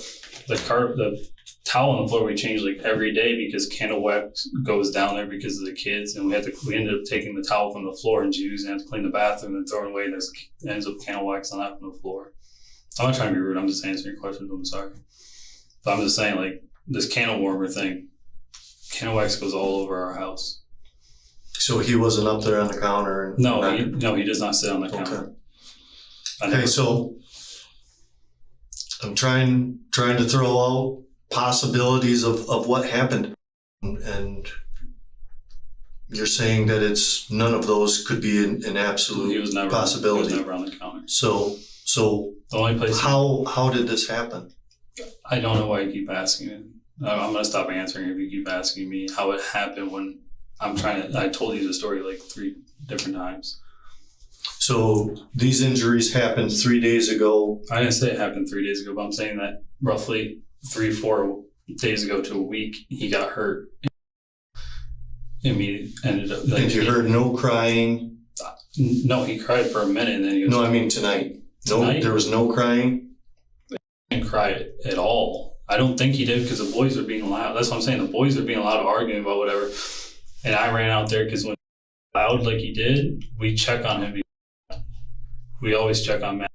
The towel on the floor we change like every day because candle wax goes down there because of the kids, and we ended up taking the towel from the floor and using it to clean the bathroom and throwing it away. There's ends up candle wax on that from the floor. I'm not trying to be rude. I'm just answering your questions. I'm sorry. But I'm just saying, like, this candle warmer thing, candle wax goes all over our house. So he wasn't up there on the counter? No, he does not sit on the counter. Okay, so I'm trying to throw out possibilities of what happened, and you're saying that it's none of those could be an absolute possibility. He was never on the counter. So the only place. How did this happen? I don't know why you keep asking it. I'm gonna stop answering if you keep asking me how it happened when I told you the story like 3 different times. So these injuries happened 3 days ago. I didn't say it happened 3 days ago, but I'm saying that roughly 3-4 days ago to a week, he got hurt. And he ended up. And you heard no crying? No, he cried for a minute, and then he was. No, I mean tonight. No, there was no crying. He didn't cry at all. I don't think he did because the boys were being loud. That's what I'm saying. The boys were being loud, arguing about whatever. And I ran out there because when he loud like he did, we check on him. We always check on Matt.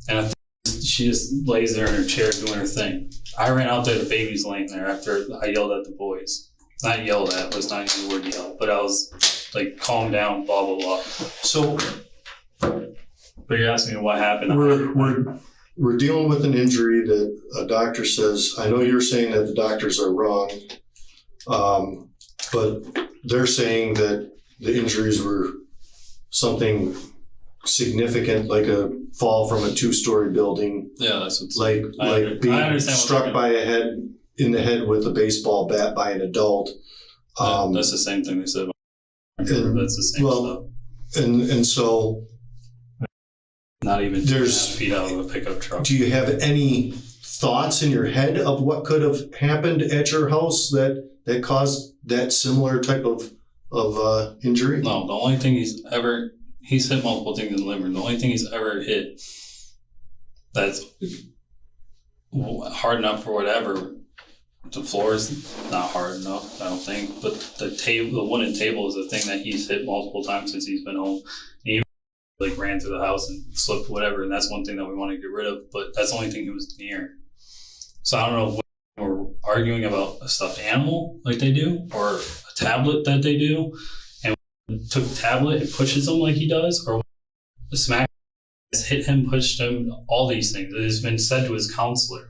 And I think she just lays there in her chair doing her thing. I ran out there, the baby's laying there after I yelled at the boys. Not yelled at, let's not use the word yell, but I was like, calm down, blah, blah, blah. So, but you're asking me what happened. We're dealing with an injury that a doctor says, I know you're saying that the doctors are wrong, but they're saying that the injuries were something significant, like a fall from a 2-story building. Yeah, that's what's like being struck in the head with a baseball bat by an adult. That's the same thing they said. That's the same stuff. And so not even 2.5 feet out of a pickup truck. Do you have any thoughts in your head of what could have happened at your house that caused that similar type of injury? No, the only thing he's hit multiple things in the living room. The only thing he's ever hit that's hard enough for whatever, the floor is not hard enough, I don't think. But the wooden table is the thing that he's hit multiple times since he's been home. He like ran through the house and slipped whatever, and that's one thing that we want to get rid of. But that's the only thing he was near. So I don't know if we're arguing about a stuffed animal like they do, or a tablet that they do, and took the tablet and pushes him like he does, or the smack hit him, pushed him, all these things. It has been said to his counselor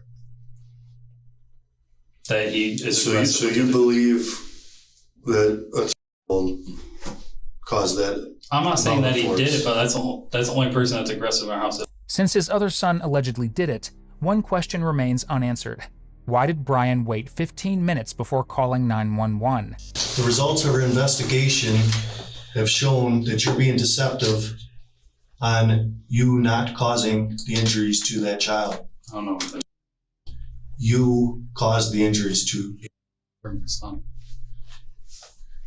that he is aggressive. So you believe that a caused that? I'm not saying that he did it, but that's the only person that's aggressive in our house. Since his other son allegedly did it, one question remains unanswered. Why did Brian wait 15 minutes before calling 911? The results of our investigation have shown that you're being deceptive on you not causing the injuries to that child. I don't know. You caused the injuries to my son.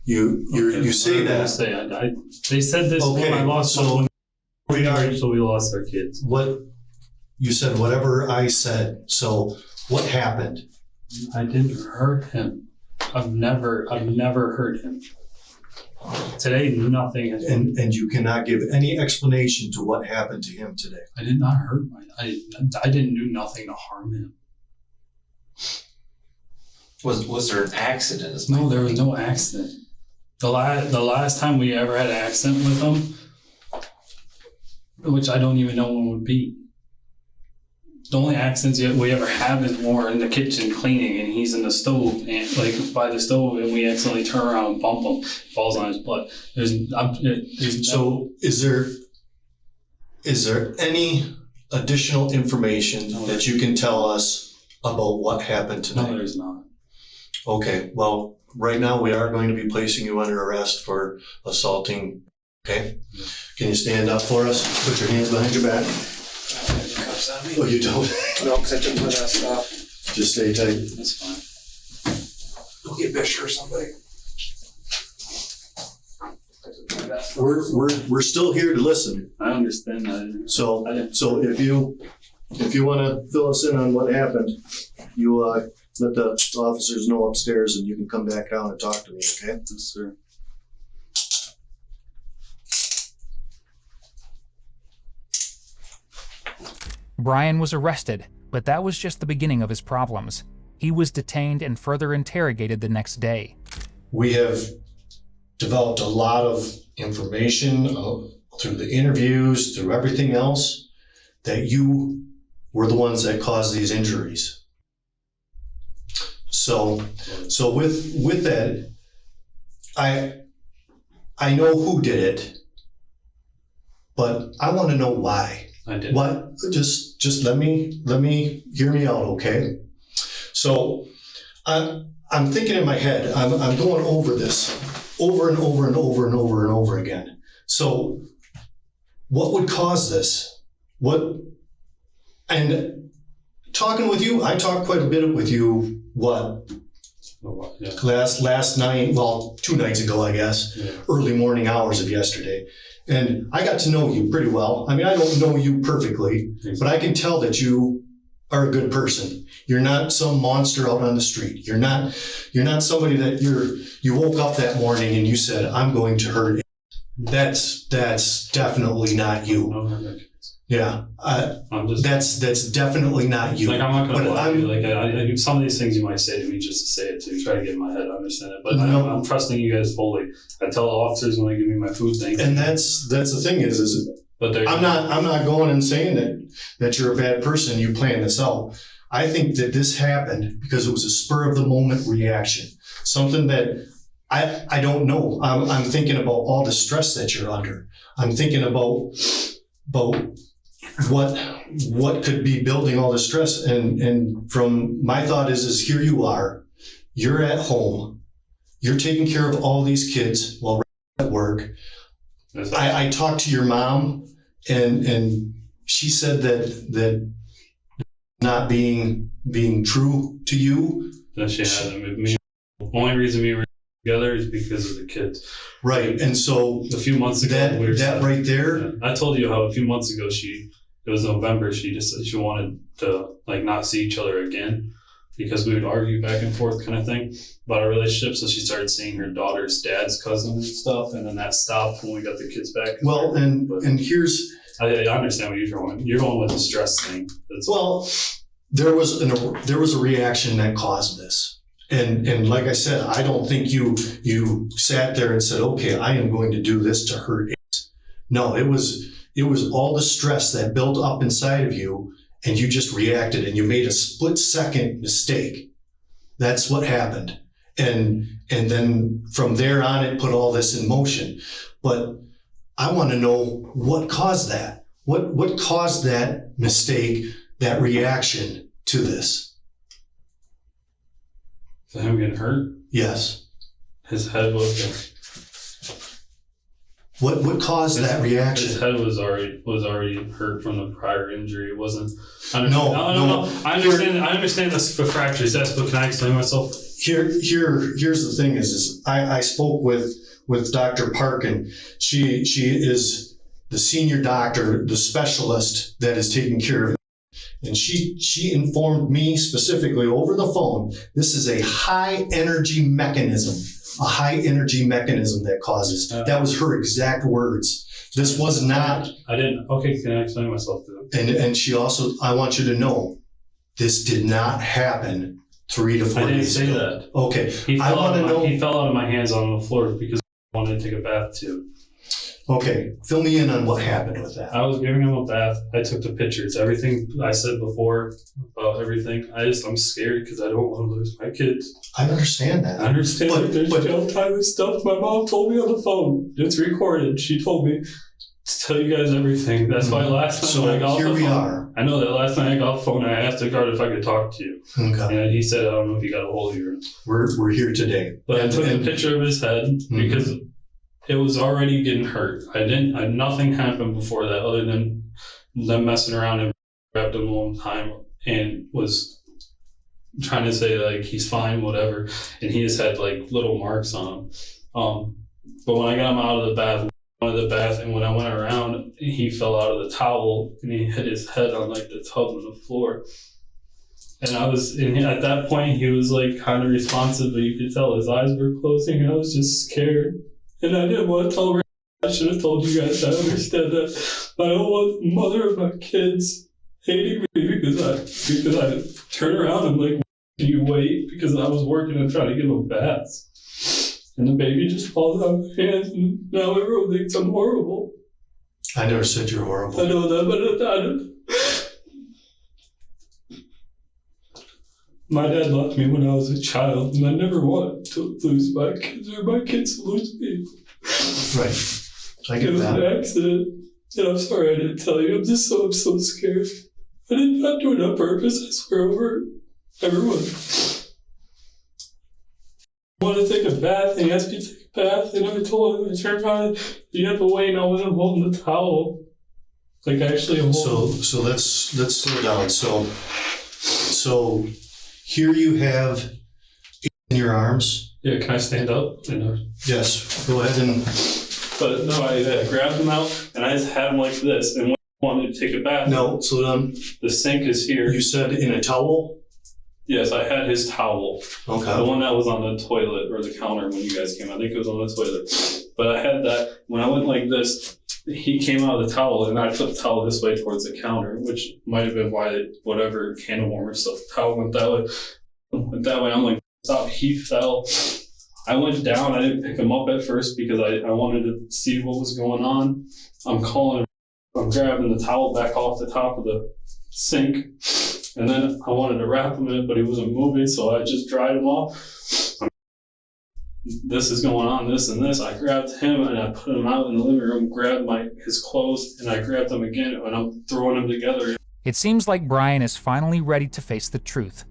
You say that. They said this when I lost someone. So we lost our kids. What you said, whatever I said. So what happened? I didn't hurt him. I've never hurt him. Today, nothing has. And you cannot give any explanation to what happened to him today. I did not hurt I didn't do nothing to harm him. Was there an accident? No, there was no accident. The last time we ever had an accident with him, which I don't even know when would be. The only accidents we ever have is when we're in the kitchen cleaning and he's in the stove and like by the stove and we accidentally turn around and bump him, falls on his butt. So is there any additional information that you can tell us about what happened tonight? No, there's not. Okay, well, right now we are going to be placing you under arrest for assaulting. Okay? Can you stand up for us? Put your hands behind your back. handcuffs on me. Oh, you don't? No, because I took my vest off. Just stay tight. That's fine. Go get Bishop or somebody. I took my vest off. We're still here to listen. I understand that. So if you want to fill us in on what happened, you let the officers know upstairs, and you can come back down and talk to me. Okay? Yes, sir. Brian was arrested, but that was just the beginning of his problems. He was detained and further interrogated the next day. We have developed a lot of information through the interviews, through everything else, that you were the ones that caused these injuries. So with that, I know who did it, but I want to know why. I did. What? Just let me hear me out, okay? So I'm thinking in my head, I'm going over this over and over and over and over and over again. So what would cause this? And talking with you, I talked quite a bit with you, Yeah. last night, well, 2 nights ago, I guess, early morning hours of yesterday. And I got to know you pretty well. I mean, I don't know you perfectly, but I can tell that you are a good person. You're not some monster out on the street. You're not somebody that you woke up that morning and you said, I'm going to hurt. That's definitely not you. Yeah, that's definitely not you. Like, I'm not gonna lie to you. Like, I some of these things you might say to me just to say it to try to get in my head, I understand it. But No. I'm trusting you guys fully. I tell the officers when they give me my food, thank you. and that's the thing is But I'm not going and saying that you're a bad person. You plan this out. I think that this happened because it was a spur of the moment reaction. Something that I don't know. I'm thinking about all the stress that you're under. I'm thinking about what could be building all the stress. And from my thought is here you are, you're at home, you're taking care of all these kids while at work. I talked to your mom and she said that not being true to you. That she had. The only reason we were together is because of the kids. Right. And so a few months ago, that right there. Yeah. I told you how a few months ago it was November, she wanted to not see each other again because we would argue back and forth kind of thing about our relationship. So she started seeing her daughter's dad's cousin and stuff, and then that stopped when we got the kids back. Well, and here's I understand what you're going. You're going with the stress thing. There was a reaction that caused this. And like I said, I don't think you sat there and said, okay, I am going to do this to hurt it. No, it was all the stress that built up inside of you, and you just reacted and you made a split-second mistake. That's what happened. And then from there on, it put all this in motion. But I want to know what caused that. What caused that mistake, that reaction to this? For him getting hurt? Yes. His head was. What caused that reaction? His head was already hurt from the prior injury. It wasn't. No. I understand this for fractures. Yes, but can I explain myself? Here's the thing is I spoke with Dr. Parkin. She is the senior doctor, the specialist that is taking care of it. And she informed me specifically over the phone, this is a high energy mechanism that causes. That was her exact words. This was not. I didn't. Okay, can I explain myself to them? And she also, I want you to know, this did not happen 3 to 4 days ago. I didn't say that. Okay. He fell out of my hands on the floor because I wanted to take a bath too. Okay, fill me in on what happened with that. I was giving him a bath. I took the pictures. Everything I said before about everything. I'm scared because I don't want to lose my kids. I understand that. I understand that there's jail time and stuff. My mom told me on the phone. It's recorded. She told me to tell you guys everything. That's why last night when I got off the phone. So here we are. I know that last night I got off the phone and I asked the guard if I could talk to you. Okay. And he said, I don't know if you got a hold of you. We're here today. But I took a picture of his head because it was already getting hurt. Nothing happened before that other than them messing around and grabbed him one time and was trying to say like he's fine, whatever, and he just had like little marks on him. But when I got him out of the bath, and when I went around, he fell out of the towel and he hit his head on like the tub on the floor. And at that point he was like kind of responsive, but you could tell his eyes were closing, and I was just scared. And I didn't want to tell her. I should have told you guys. I understand that. I don't want the mother of my kids hating me because I turn around and like, can you wait? Because I was working and trying to give him baths. And the baby just falls out of my hands, and now everyone thinks I'm horrible. I never said you're horrible. I know that, but my dad left me when I was a child, and I never wanted to lose my kids or my kids to lose me. Right. I get it was that. an accident, and I'm sorry I didn't tell you. I'm so scared. I did not do it on purpose. I swear over everyone. I want to take a bath, and he asked me to take a bath, and I told him, I turned around, you have to wait, and I wasn't holding the towel. Like actually holding. So let's slow down. So here you have in your arms. Yeah, can I stand up? Yes, go ahead and. But no, I grabbed him out, and I just had him like this, and when I wanted to take a bath. No, slow down. The sink is here. You said in a towel? Yes, I had his towel. Okay. The one that was on the toilet or the counter when you guys came. I think it was on the toilet. But I had that. When I went like this, he came out of the towel, and I put the towel this way towards the counter, which might have been why whatever candle warmer stuff, the towel went that way. I'm like, stop. He fell. I went down. I didn't pick him up at first because I wanted to see what was going on. I'm grabbing the towel back off the top of the sink. And then I wanted to wrap him in it, but he wasn't moving, so I just dried him off. This is going on, this and this. I grabbed him and I put him out in the living room, grabbed his clothes, and I grabbed them again, and I'm throwing them together. It seems like Brian is finally ready to face the truth.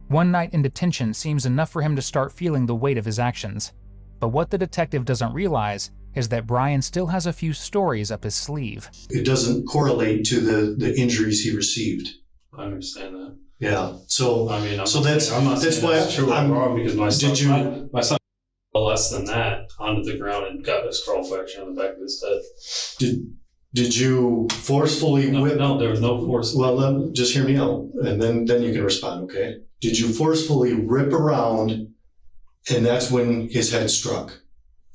One night in detention seems enough for him to start feeling the weight of his actions. But what the detective doesn't realize is that Brian still has a few stories up his sleeve. It doesn't correlate to the injuries he received. I understand that. Yeah. So I mean, I'm not that's why that's true. I'm wrong because my son fell less than that onto the ground and got a skull fracture on the back of his head. Did you forcefully whip? No, there was no force. Well, just hear me out, and then you can respond. Okay. Did you forcefully rip around, and that's when his head struck?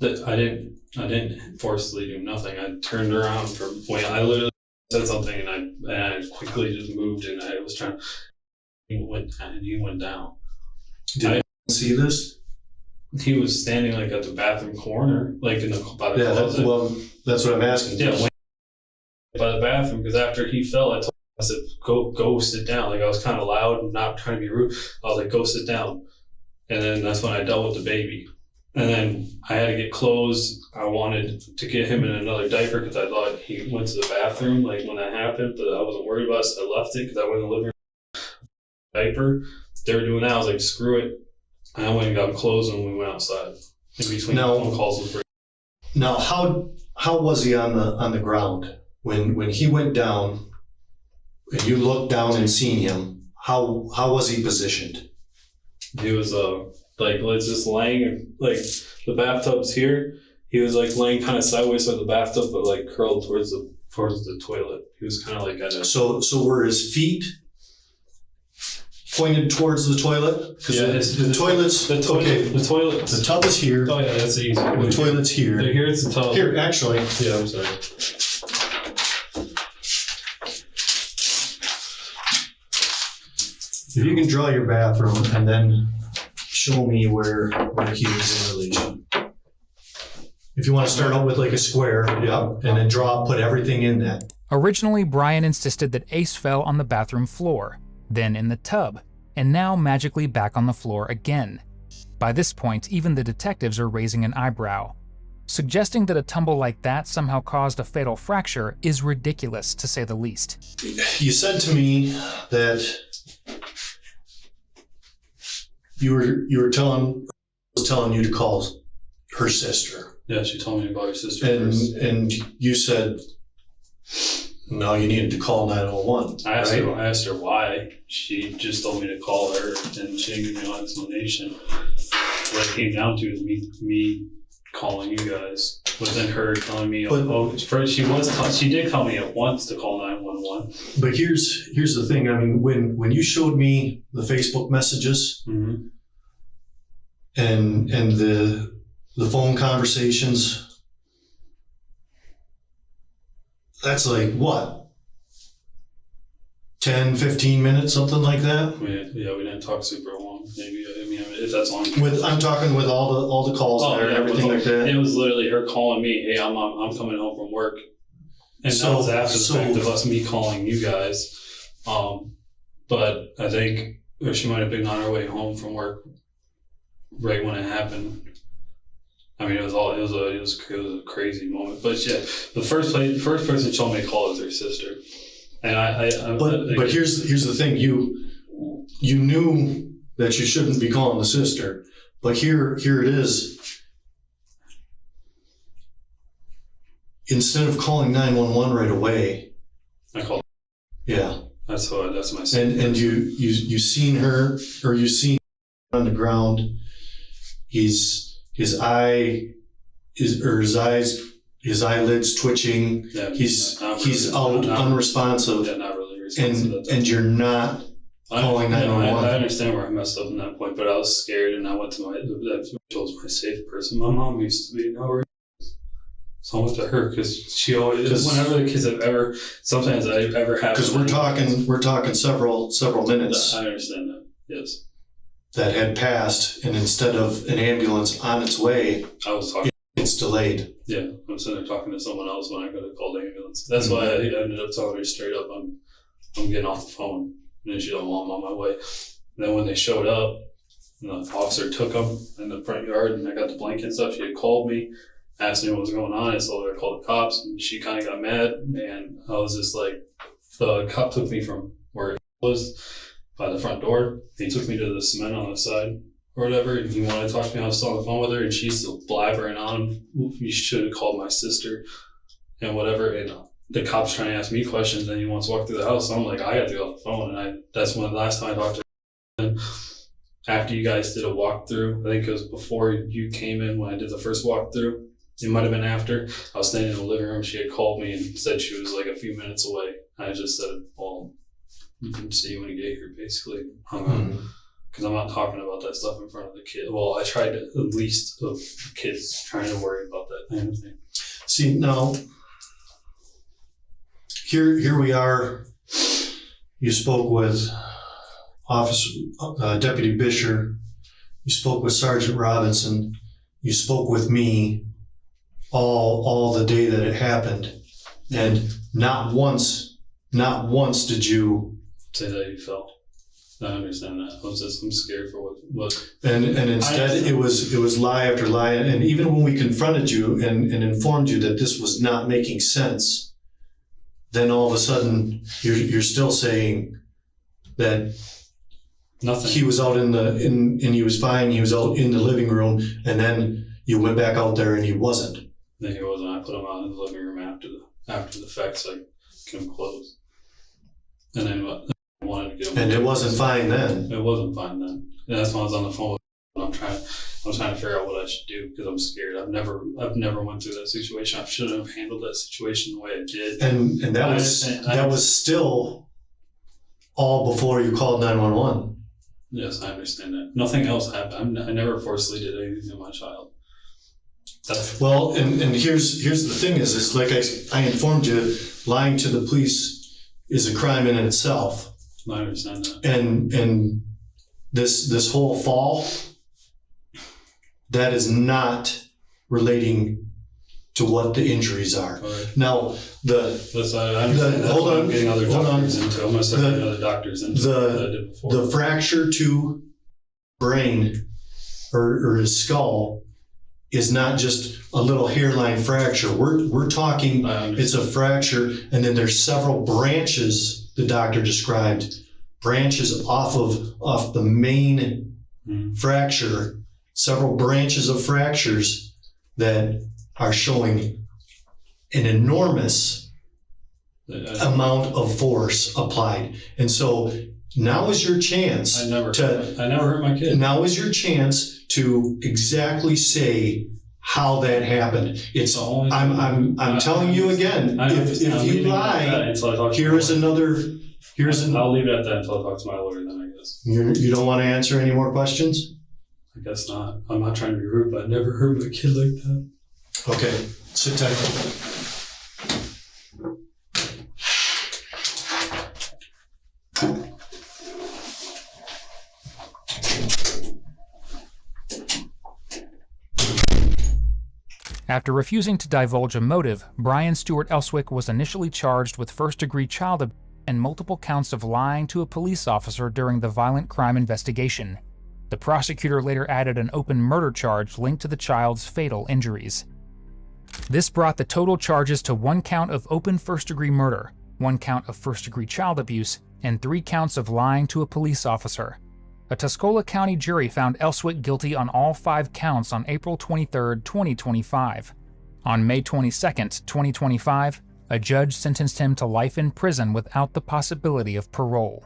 I didn't forcefully do nothing. I turned around I literally said something, and I quickly just moved, and I was trying. He went down. Did you see this? He was standing like at the bathroom corner, like by the closet. That's what I'm asking. Yeah, by the bathroom, because after he fell, I said, go sit down. Like I was kind of loud, not trying to be rude. I was like, go sit down. And then that's when I dealt with the baby. And then I had to get clothes. I wanted to get him in another diaper because I thought he went to the bathroom like when that happened, but I wasn't worried about it, so I left it because I went in the living room. Diaper. They were doing that. I was like, screw it. And I went and got clothes and we went outside. In between phone calls with Rick. Now, how was he on the ground when he went down and you looked down and seen him? How was he positioned? He was just laying like the bathtub's here. He was like laying kind of sideways with the bathtub, but like curled towards the toilet. He was kind of like at a. So were his feet pointed towards the toilet? Yeah, the toilet's okay. The toilet. The tub is here. Oh yeah, that's easy. The toilet's here. Here's the tub. Here, actually. Yeah, I'm sorry. If you can draw your bathroom and then show me where he is in relation. If you want to start out with like a square, yeah, and then put everything in that. Originally, Brian insisted that Ace fell on the bathroom floor, then in the tub, and now magically back on the floor again. By this point, even the detectives are raising an eyebrow. Suggesting that a tumble like that somehow caused a fatal fracture is ridiculous, to say the least. You said to me that you were telling you to call her sister. Yeah, she told me about her sister and you said Now you needed to call 911. I asked her why. She just told me to call her, and she didn't give me an explanation. What it came down to is me calling you guys, but then her telling me, she did tell me at once to call 911. But here's the thing. I mean, when you showed me the Facebook messages Mm-hmm. and the phone conversations, that's like what? 10, 15 minutes, something like that? We didn't talk super long. Maybe, I mean, if that's long. I'm talking with all the calls there and everything like that. It was literally her calling me, hey, I'm coming home from work. And that was after the fact of me calling you guys. But I think she might have been on her way home from work right when it happened. I mean, it was a crazy moment. But yeah, the first person she told me to call was her sister. And but here's the thing. You knew that you shouldn't be calling the sister, but here it is. Instead of calling 911 right away, I called. Yeah, that's my sister. And you seen her, or you seen on the ground. His eyelids twitching. Yeah, he's out, unresponsive. Yeah, not really responsive. And you're not calling 911. I understand where I messed up in that point, but I was scared, and I went to my safe person. My mom used to be. Now we're. So I went to her because she always. Whenever the kids have ever, sometimes I've ever had. Because we're talking several minutes. I understand that. Yes. That had passed, and instead of an ambulance on its way, I was talking. It's delayed. Yeah, I'm sitting there talking to someone else when I could have called the ambulance. That's why I ended up telling her straight up, I'm getting off the phone. And then she's like, well, I'm on my way. And then when they showed up, the officer took them in the front yard, and I got the blanket and stuff. She had called me, asked me what was going on. I told her I called the cops, and she kind of got mad. And I was just like, the cop took me from where it was by the front door. He took me to the cement on the side or whatever, and he wanted to talk to me. I was still on the phone with her, and she's still blabbering on. You should have called my sister and whatever. And the cop's trying to ask me questions, and he wants to walk through the house. So I'm like, I got to get off the phone. And that's when the last time I talked to her. And after you guys did a walkthrough, I think it was before you came in when I did the first walkthrough. It might have been after. I was standing in the living room. She had called me and said she was like a few minutes away. I just said, well, you can see when you get here, basically. Hung up. Because I'm not talking about that stuff in front of the kid. Well, I tried to, at least of kids trying to worry about that kind of thing. See, now, here we are. You spoke with Deputy Bisher. You spoke with Sergeant Robinson. You spoke with me all the day that it happened. And not once did you say that you felt. I understand that. I'm scared for what. And instead it was lie after lie. And even when we confronted you and informed you that this was not making sense, then all of a sudden you're still saying that nothing. He was out and he was fine. He was out in the living room, and then you went back out there and he wasn't. No, he wasn't. I put him out in the living room after the fact, so I get him closed. And then I wanted to get him. And it wasn't fine then. It wasn't fine then. And that's when I was on the phone with him. I'm trying to figure out what I should do because I'm scared. I've never went through that situation. I shouldn't have handled that situation the way I did. And that was still all before you called 911. Yes, I understand that. Nothing else happened. I never forcibly did anything to my child. Well, and here's the thing is like I informed you, lying to the police is a crime in itself. I understand that. And this whole fall, that is not relating to what the injuries are. Right. Now, hold on. Getting other doctors into. I'm going to start getting other doctors into the fracture to brain or his skull is not just a little hairline fracture. We're talking it's a fracture, and then there's several branches the doctor described, branches off the main fracture, several branches of fractures that are showing an enormous amount of force applied. And so now is your chance I never hurt my kid. Now is your chance to exactly say how that happened. It's I'm telling you again, if you lie, I'll leave it at that until I talk to my lawyer then, I guess. You don't want to answer any more questions? I guess not. I'm not trying to be rude, but I never hurt my kid like that. Okay, sit tight. After refusing to divulge a motive, Brian Stewart Elswick was initially charged with first-degree child abuse and multiple counts of lying to a police officer during the violent crime investigation. The prosecutor later added an open murder charge linked to the child's fatal injuries. This brought the total charges to 1 count of open first-degree murder, 1 count of first-degree child abuse, and 3 counts of lying to a police officer. A Tuscola County jury found Elswick guilty on all 5 counts on April 23, 2025. On May 22, 2025, a judge sentenced him to life in prison without the possibility of parole.